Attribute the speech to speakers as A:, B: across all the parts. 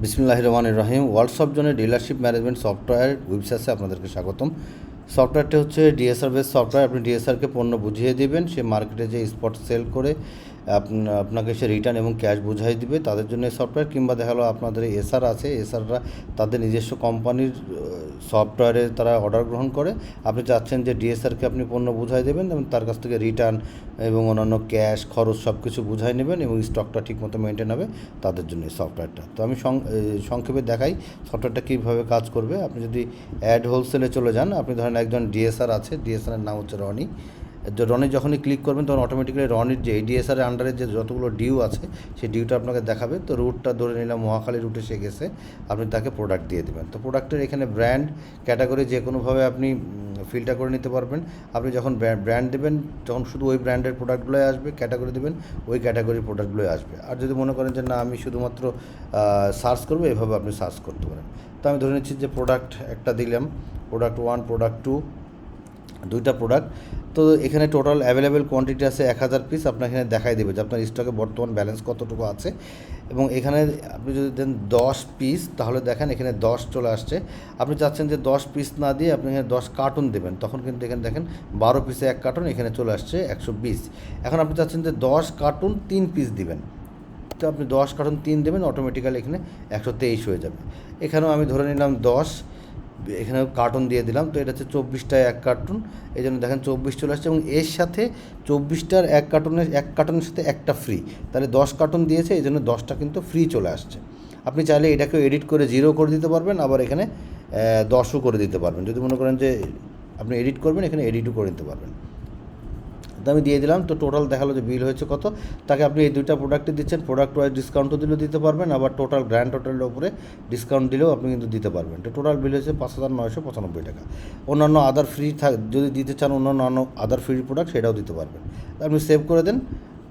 A: বিসমিল্লাহির রহমানির রহিম। ওয়ার্কশপ জোনের ডিলারশিপ ম্যানেজমেন্ট সফটওয়্যার ওয়েবসাইটে আপনাদেরকে স্বাগতম। সফটওয়্যারটি হচ্ছে ডিএসআর বেস সফটওয়্যার। আপনি ডিএসআরকে পণ্য বুঝিয়ে দেবেন, সে মার্কেটে যে স্পট সেল করে আপনাকে সে রিটার্ন এবং ক্যাশ বুঝাই দিবে, তাদের জন্য এই সফটওয়্যার। কিংবা দেখা গেলো আপনাদের এসআর আছে, এসআররা তাদের নিজস্ব কোম্পানির সফটওয়্যারে তারা অর্ডার গ্রহণ করে। আপনি চাচ্ছেন যে ডিএসআরকে আপনি পণ্য বুঝাই দেবেন এবং তার কাছ থেকে রিটার্ন এবং অন্যান্য ক্যাশ খরচ সব কিছু বুঝাই নেবেন এবং স্টকটা ঠিকমতো মেনটেন হবে, তাদের জন্য এই সফটওয়্যারটা। তো আমি সংক্ষেপে দেখাই সফটওয়্যারটা কীভাবে কাজ করবে। আপনি যদি অ্যাড হোলসেলে চলে যান, আপনি ধরেন একজন ডিএসআর আছে, ডিএসআরের নাম হচ্ছে রনি। রনি যখনই ক্লিক করবেন তখন অটোমেটিক্যালি রনির যে ডিএসআরের আন্ডারে যে যতগুলো ডিউ আছে সেই ডিউটা আপনাকে দেখাবে। তো রুটটা ধরে নিলাম মহাখালী রুটে সে গেছে, আপনি তাকে প্রোডাক্ট দিয়ে দেবেন। তো প্রোডাক্টের এখানে ব্র্যান্ড ক্যাটাগরি যে কোনোভাবে আপনি ফিল্টার করে নিতে পারবেন। আপনি যখন ব্র্যান্ড দেবেন তখন শুধু ওই ব্র্যান্ডের প্রোডাক্টগুলোই আসবে, ক্যাটাগরি দেবেন ওই ক্যাটাগরির প্রোডাক্টগুলোই আসবে। আর যদি মনে করেন যে না আমি শুধুমাত্র সার্চ করবো, এভাবে আপনি সার্চ করতে পারেন। তো আমি ধরে নিচ্ছি যে প্রোডাক্ট একটা দিলাম, প্রোডাক্ট 1, প্রোডাক্ট 2, দুইটা প্রোডাক্ট। তো এখানে টোটাল অ্যাভেলেবেল কোয়ান্টিটি আছে 1000 পিস। আপনার এখানে দেখাই দেবে যে আপনার স্টকে বর্তমান ব্যালেন্স কতটুকু আছে। এবং এখানে আপনি যদি দেন 10 পিস, তাহলে দেখেন এখানে 10 চলে আসছে। আপনি চাচ্ছেন যে 10 পিস না দিয়ে আপনি এখানে 10 কার্টুন দেবেন, তখন কিন্তু এখানে দেখেন 12 পিসে 1 কার্টুন, এখানে চলে আসছে 120। এখন আপনি চাচ্ছেন যে 10 কার্টুন 3 পিস দিবেন, তো আপনি 10 কার্টুন 3 দেবেন, অটোমেটিক্যালি এখানে 123 হয়ে যাবে। এখানেও আমি ধরে নিলাম 10, এখানে কার্টুন দিয়ে দিলাম। তো এটা হচ্ছে 24টায় 1 কার্টুন, এই জন্য দেখেন 24 চলে আসছে। এবং এর সাথে 24টার 1 কার্টুনের সাথে একটা ফ্রি, তাহলে 10 কার্টুন দিয়েছে, এই জন্য 10টা কিন্তু ফ্রি চলে আসছে। আপনি চাইলে এটাকেও এডিট করে 0 করে দিতে পারবেন, আবার এখানে 10ও করে দিতে পারবেন। যদি মনে করেন যে আপনি এডিট করবেন, এখানে এডিটও করে দিতে পারবেন। তো আমি দিয়ে দিলাম। তো টোটাল দেখালো যে বিল হয়েছে কত। তাকে আপনি এই দুইটা প্রোডাক্টে দিচ্ছেন, প্রোডাক্ট ওয়াইজ ডিসকাউন্টও দিলেও দিতে পারবেন, আবার টোটাল গ্র্যান্ড টোটালের উপরে ডিসকাউন্ট দিলেও আপনি কিন্তু দিতে পারবেন। তো টোটাল বিল হয়েছে 5995 টাকা। অন্যান্য আদার ফ্রি যদি দিতে চান, অন্যান্য আদার ফ্রি প্রোডাক্ট সেটাও দিতে পারবেন। আপনি সেভ করে দেন,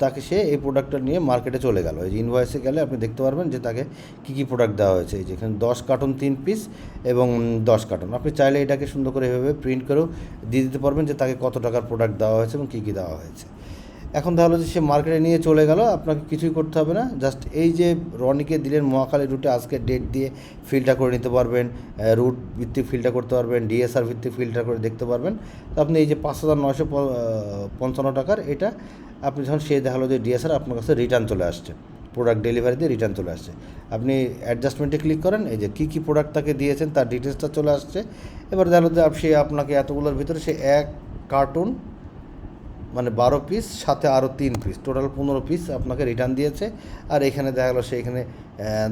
A: তাকে সে এই প্রোডাক্টটা নিয়ে মার্কেটে চলে গেল। এই যে ইনভয়েসে গেলে আপনি দেখতে পারবেন যে তাকে কী কী প্রোডাক্ট দেওয়া হয়েছে। এই যে এখানে 10 কার্টুন 3 পিস এবং 10 কার্টুন। আপনি চাইলে এটাকে সুন্দর করে এভাবে প্রিন্ট করেও দিয়ে দিতে পারবেন যে তাকে কত টাকার প্রোডাক্ট দেওয়া হয়েছে এবং কী কী দেওয়া হয়েছে। এখন তাহলে যে সে মার্কেটে নিয়ে চলে গেল, আপনাকে কিছুই করতে হবে না। জাস্ট এই যে রনিকে দিলেন মহাখালী রুটে, আজকে ডেট দিয়ে ফিল্টার করে নিতে পারবেন, রুট ভিত্তিক ফিল্টার করতে পারবেন, ডিএসআর ভিত্তিক ফিল্টার করে দেখতে পারবেন। তো আপনি এই যে 5955 টাকার এটা আপনি যখন সে দেখালো যে ডিএসআর আপনার কাছে রিটার্ন চলে আসছে, প্রোডাক্ট ডেলিভারি দিয়ে রিটার্ন চলে আসছে। আপনি অ্যাডজাস্টমেন্টে ক্লিক করেন, এই যে কী কী প্রোডাক্ট তাকে দিয়েছেন তার ডিটেলসটা চলে আসছে। এবার দেখালো যে সে আপনাকে এতগুলোর ভিতরে সে 1 কার্টুন মানে 12 পিস, সাথে আরও 3 পিস, টোটাল 15 পিস আপনাকে রিটার্ন দিয়েছে। আর এখানে দেখা গেলো সে এখানে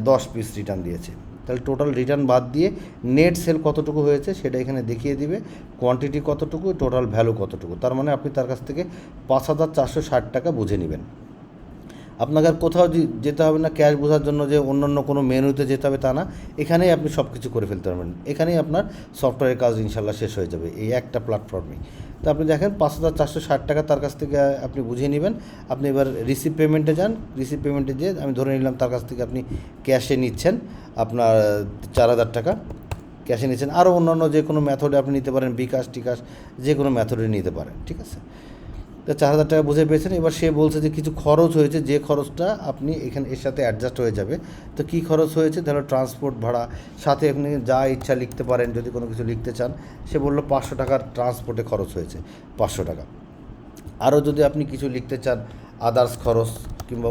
A: 10 পিস রিটার্ন দিয়েছে। তাহলে টোটাল রিটার্ন বাদ দিয়ে নেট সেল কতটুকু হয়েছে সেটা এখানে দেখিয়ে দিবে, কোয়ান্টিটি কতটুকু, টোটাল ভ্যালু কতটুকু। তার মানে আপনি তার কাছ থেকে 5460 টাকা বুঝে নেবেন। আপনাকে আর কোথাও যেতে হবে না ক্যাশ বোঝার জন্য, যে অন্য কোনো মেনুতে যেতে হবে তা না। এখানেই আপনি সব কিছু করে ফেলতে পারবেন, এখানেই আপনার সফটওয়্যারের কাজ ইনশাল্লাহ শেষ হয়ে যাবে এই একটা প্ল্যাটফর্মেই। তো আপনি দেখেন 5460 টাকা তার কাছ থেকে আপনি বুঝিয়ে নেবেন। আপনি এবার রিসিভ পেমেন্টে যান, রিসিভ পেমেন্টে যেয়ে আমি ধরে নিলাম তার কাছ থেকে আপনি ক্যাশে নিচ্ছেন আপনার 4000 টাকা ক্যাশে নিচ্ছেন। আরও অন্যান্য যে কোনো মেথডে আপনি নিতে পারেন, বিকাশ টিকাশ যে কোনো মেথডে নিতে পারেন, ঠিক আছে। তো 4000 টাকা বুঝে পেয়েছেন। এবার সে বলছে যে কিছু খরচ হয়েছে, যে খরচটা আপনি এখানে এর সাথে অ্যাডজাস্ট হয়ে যাবে। তো কী খরচ হয়েছে, ধরো ট্রান্সপোর্ট ভাড়া, সাথে আপনি যা ইচ্ছা লিখতে পারেন যদি কোনো কিছু লিখতে চান। সে বললো 500 টাকার ট্রান্সপোর্টে খরচ হয়েছে, 500 টাকা। আরও যদি আপনি কিছু লিখতে চান আদার্স খরচ কিংবা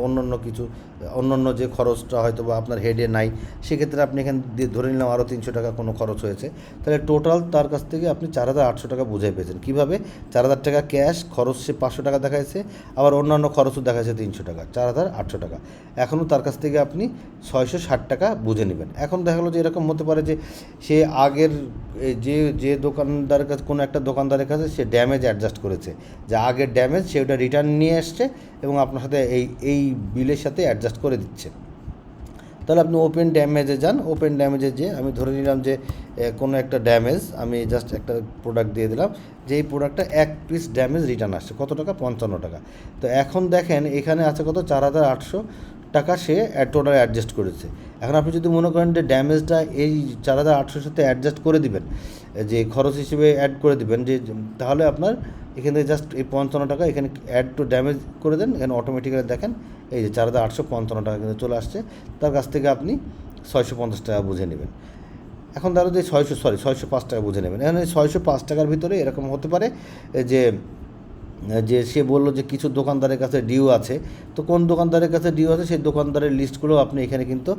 A: অন্যান্য যে খরচটা হয়তো বা আপনার হেডে নাই, সেক্ষেত্রে আপনি এখানে ধরে নিলাম আরও 300 টাকা কোনো খরচ হয়েছে। তাহলে টোটাল তার কাছ থেকে আপনি 4800 টাকা বুঝে পেয়েছেন। কীভাবে? 4000 টাকা ক্যাশ খরচ সে 500 টাকা দেখাইছে, আবার অন্যান্য খরচও দেখাইছে 300 টাকা, 4800 টাকা। এখনও তার কাছ থেকে আপনি 660 টাকা বুঝে নেবেন। এখন দেখা গেলো যে এরকম হতে পারে যে সে আগের যে দোকানদারের কাছে, কোনো একটা দোকানদারের কাছে সে ড্যামেজ অ্যাডজাস্ট করেছে, যে আগের ড্যামেজ সে ওটা রিটার্ন নিয়ে আসছে এবং আপনার সাথে এই বিলের সাথে অ্যাডজাস্ট করে দিচ্ছে। তাহলে আপনি ওপেন ড্যামেজে যান, ওপেন ড্যামেজে যে আমি ধরে নিলাম যে কোনো একটা ড্যামেজ, আমি জাস্ট একটা প্রোডাক্ট দিয়ে দিলাম যে এই প্রোডাক্টটা 1 পিস ড্যামেজ রিটার্ন আসছে, কত টাকা? 55 টাকা। তো এখন দেখেন এখানে আছে কত? 4800 টাকা সে টোটাল অ্যাডজাস্ট করেছে। এখন আপনি যদি মনে করেন যে ড্যামেজটা এই 4800-র সাথে অ্যাডজাস্ট করে দিবেন, যে খরচ হিসেবে অ্যাড করে দিবেন, যে তাহলে আপনার এখানে জাস্ট এই 55 টাকা এখানে অ্যাড টু ড্যামেজ করে দেন, এখানে অটোমেটিক্যালি দেখেন এই যে 4855 টাকা কিন্তু চলে আসছে। তার কাছ থেকে আপনি 650 টাকা বুঝে নেবেন। এখন ধরো যে 605 টাকা বুঝে নেবেন। এখানে 605 টাকার ভিতরে এরকম হতে পারে যে যে সে বললো যে কিছু দোকানদারের কাছে ডিউ আছে, তো কোন দোকানদারের কাছে ডিউ আছে সেই দোকানদারের লিস্টগুলো আপনি এখানে কিন্তু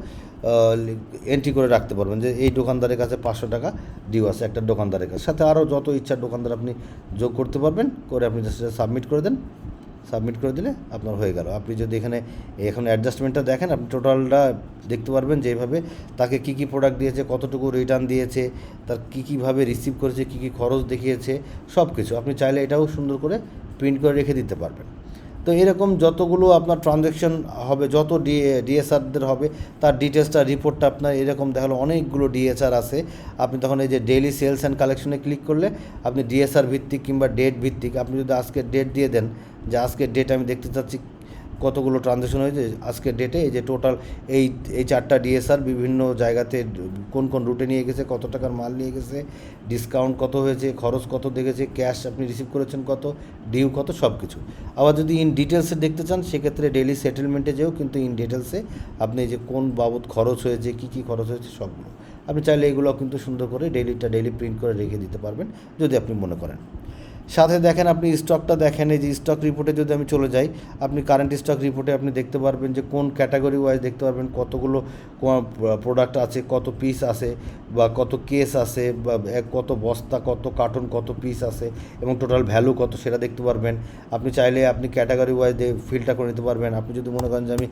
A: এন্ট্রি করে রাখতে পারবেন যে এই দোকানদারের কাছে 500 টাকা ডিউ আছে একটা দোকানদারের কাছে, সাথে আরও যত ইচ্ছা দোকানদার আপনি যোগ করতে পারবেন, করে আপনি জাস্ট সাবমিট করে দেন। সাবমিট করে দিলে আপনার হয়ে গেল। আপনি যদি এখানে এখন অ্যাডজাস্টমেন্টটা দেখেন, আপনি টোটালটা দেখতে পারবেন যে এইভাবে তাকে কী কী প্রোডাক্ট দিয়েছে, কতটুকু রিটার্ন দিয়েছে, তার কী কীভাবে রিসিভ করেছে, কী কী খরচ দেখিয়েছে, সব কিছু আপনি চাইলে এটাও সুন্দর করে প্রিন্ট করে রেখে দিতে পারবেন। তো এরকম যতগুলো আপনার ট্রানজ্যাকশন হবে, যত ডিএসআরদের হবে তার ডিটেলসটা রিপোর্টটা আপনার এরকম দেখালো অনেকগুলো ডিএসআর আছে। আপনি তখন এই যে ডেইলি সেলস অ্যান্ড কালেকশনে ক্লিক করলে আপনি ডিএসআর ভিত্তিক কিংবা ডেট ভিত্তিক আপনি যদি আজকের ডেট দিয়ে দেন যে আজকের ডেট আমি দেখতে চাচ্ছি কতগুলো ট্রানজ্যাকশন হয়েছে আজকের ডেটে, এই যে টোটাল এই 4টা ডিএসআর বিভিন্ন জায়গাতে কোন কোন রুটে নিয়ে গেছে, কত টাকার মাল নিয়ে গেছে, ডিসকাউন্ট কত হয়েছে, খরচ কত দেখেছে, ক্যাশ আপনি রিসিভ করেছেন কত, ডিউ কত, সব কিছু। আবার যদি ইন ডিটেলসে দেখতে চান সেক্ষেত্রে ডেইলি সেটেলমেন্টে যেও কিন্তু ইন ডিটেলসে আপনি যে কোন বাবদ খরচ হয়েছে, কী কী খরচ হয়েছে সবগুলো আপনি চাইলে এগুলো কিন্তু সুন্দর করে ডেইলি প্রিন্ট করে রেখে দিতে পারবেন যদি আপনি মনে করেন। সাথে দেখেন আপনি স্টকটা দেখেন, এই যে স্টক রিপোর্টে যদি আমি চলে যাই, আপনি কারেন্ট স্টক রিপোর্টে আপনি দেখতে পারবেন যে কোন ক্যাটাগরি ওয়াইজ দেখতে পারবেন কতগুলো প্রোডাক্ট আছে, কত পিস আছে, বা কত কেস আছে, বা কত বস্তা, কত কার্টন, কত পিস আছে, এবং টোটাল ভ্যালু কত সেটা দেখতে পারবেন। আপনি চাইলে আপনি ক্যাটাগরি ওয়াইজ ফিল্টার করে নিতে পারবেন। আপনি যদি মনে করেন যে আমি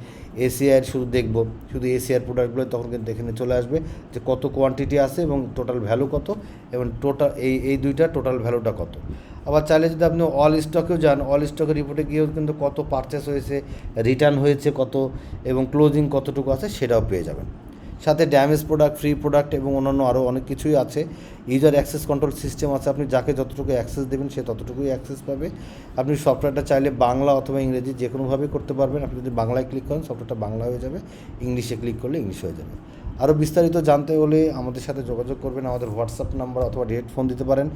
A: এসিআইয়ের শুধু দেখব, শুধু এসিআইয়ের প্রোডাক্টগুলো, তখন কিন্তু এখানে চলে আসবে যে কত কোয়ান্টিটি আছে এবং টোটাল ভ্যালু কত, এবং টোটাল এই দুইটা টোটাল ভ্যালুটা কত। আবার চাইলে যদি আপনি অল স্টকেও যান, অল স্টকের রিপোর্টে গিয়েও কিন্তু কত পারচেস হয়েছে, রিটার্ন হয়েছে কত, এবং ক্লোজিং কতটুকু আছে সেটাও পেয়ে যাবেন। সাথে ড্যামেজ প্রোডাক্ট, ফ্রি প্রোডাক্ট এবং অন্যান্য আরও অনেক কিছুই আছে। ইউজার অ্যাক্সেস কন্ট্রোল সিস্টেম আছে, আপনি যাকে যতটুকু অ্যাক্সেস দেবেন সে ততটুকুই অ্যাক্সেস পাবে। আপনি সফটওয়্যারটা চাইলে বাংলা অথবা ইংরেজি যে কোনোভাবেই করতে পারবেন। আপনি যদি বাংলায় ক্লিক করেন সফটওয়্যারটা বাংলা হয়ে যাবে, ইংলিশে ক্লিক করলে ইংলিশ হয়ে যাবে। আরও বিস্তারিত জানতে হলে আমাদের সাথে যোগাযোগ করবেন, আমাদের হোয়াটসঅ্যাপ নাম্বার অথবা ডিরেক্ট ফোন দিতে পারেন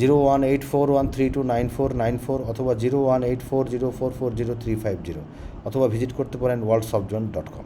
A: 018413299494 অথবা 018404403550, অথবা ভিজিট করতে পারেন worldsoftjohn.com।